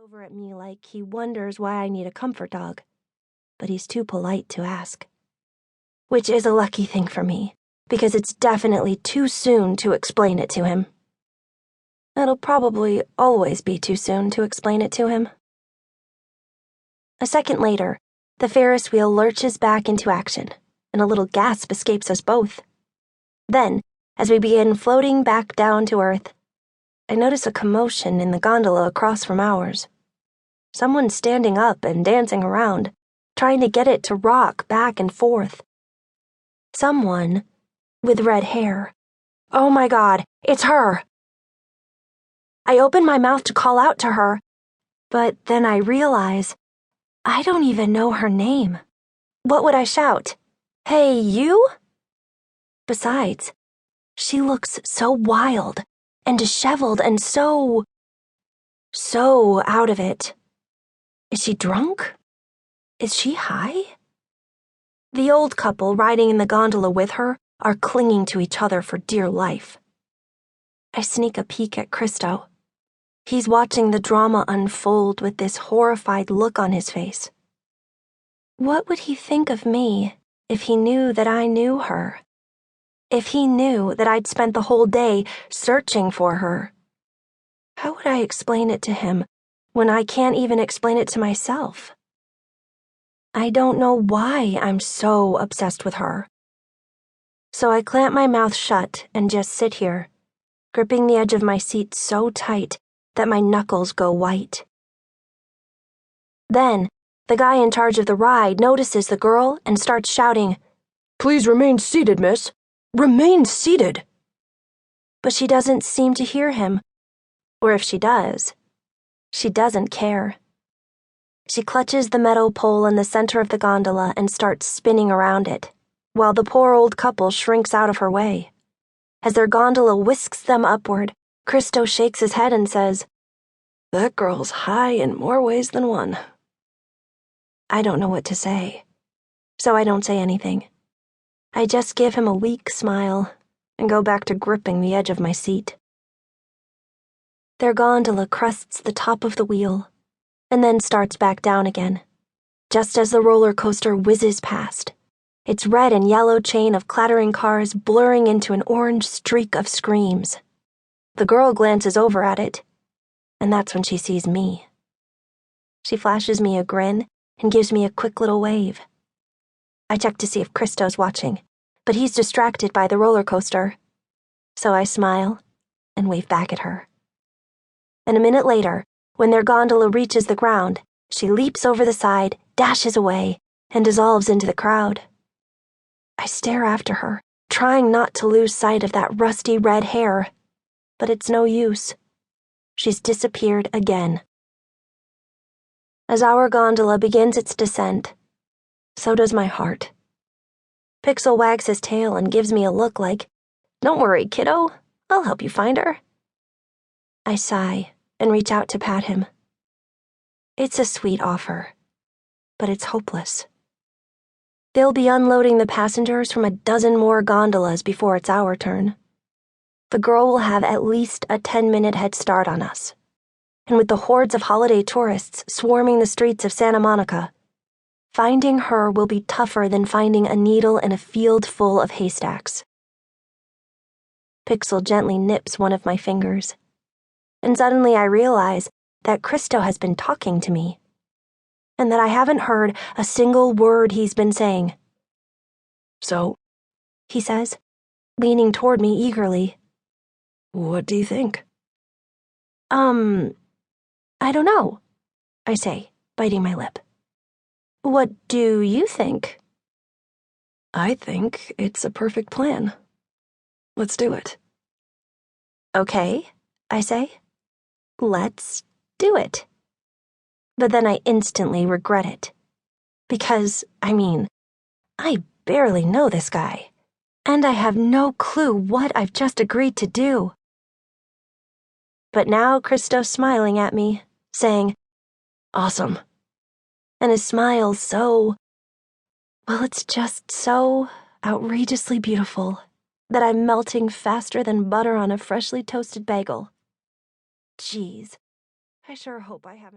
over at me like he wonders why I need a comfort dog, but he's too polite to ask. Which is a lucky thing for me, because it's definitely too soon to explain it to him. It'll probably always be too soon to explain it to him. A second later, the Ferris wheel lurches back into action, and a little gasp escapes us both. Then, as we begin floating back down to earth, I notice a commotion in the gondola across from ours. Someone's standing up and dancing around, trying to get it to rock back and forth. Someone with red hair. Oh my God, it's her! I open my mouth to call out to her, but then I realize I don't even know her name. What would I shout? Hey, you? Besides, she looks so wild and disheveled and so out of it. Is she drunk? Is she high? The old couple riding in the gondola with her are clinging to each other for dear life. I sneak a peek at Christo. He's watching the drama unfold with this horrified look on his face. What would he think of me if he knew that I knew her? If he knew that I'd spent the whole day searching for her? How would I explain it to him when I can't even explain it to myself? I don't know why I'm so obsessed with her. So I clamp my mouth shut and just sit here, gripping the edge of my seat so tight that my knuckles go white. Then, the guy in charge of the ride notices the girl and starts shouting, "Please remain seated, miss. Remain seated." But she doesn't seem to hear him. Or if she does, she doesn't care. She clutches the metal pole in the center of the gondola and starts spinning around it, while the poor old couple shrinks out of her way. As their gondola whisks them upward, Christo shakes his head and says, "That girl's high in more ways than one." I don't know what to say, so I don't say anything. I just give him a weak smile and go back to gripping the edge of my seat. Their gondola crests the top of the wheel and then starts back down again, just as the roller coaster whizzes past, its red and yellow chain of clattering cars blurring into an orange streak of screams. The girl glances over at it, and that's when she sees me. She flashes me a grin and gives me a quick little wave. I check to see if Christo's watching, but he's distracted by the roller coaster. So I smile and wave back at her. And a minute later, when their gondola reaches the ground, she leaps over the side, dashes away, and dissolves into the crowd. I stare after her, trying not to lose sight of that rusty red hair, but it's no use. She's disappeared again. As our gondola begins its descent, so does my heart. Pixel wags his tail and gives me a look like, "Don't worry, kiddo, I'll help you find her." I sigh and reach out to pat him. It's a sweet offer, but it's hopeless. They'll be unloading the passengers from a dozen more gondolas before it's our turn. The girl will have at least a 10-minute head start on us. And with the hordes of holiday tourists swarming the streets of Santa Monica, finding her will be tougher than finding a needle in a field full of haystacks. Pixel gently nips one of my fingers, and suddenly I realize that Christo has been talking to me, and that I haven't heard a single word he's been saying. "So," he says, leaning toward me eagerly, "what do you think?" I don't know," I say, biting my lip. "What do you think?" "I think it's a perfect plan. Let's do it." "Okay," I say. "Let's do it." But then I instantly regret it. Because, I barely know this guy, and I have no clue what I've just agreed to do. But now Christo's smiling at me, saying, "Awesome." And his smile's it's just so outrageously beautiful that I'm melting faster than butter on a freshly toasted bagel. Jeez, I sure hope I haven't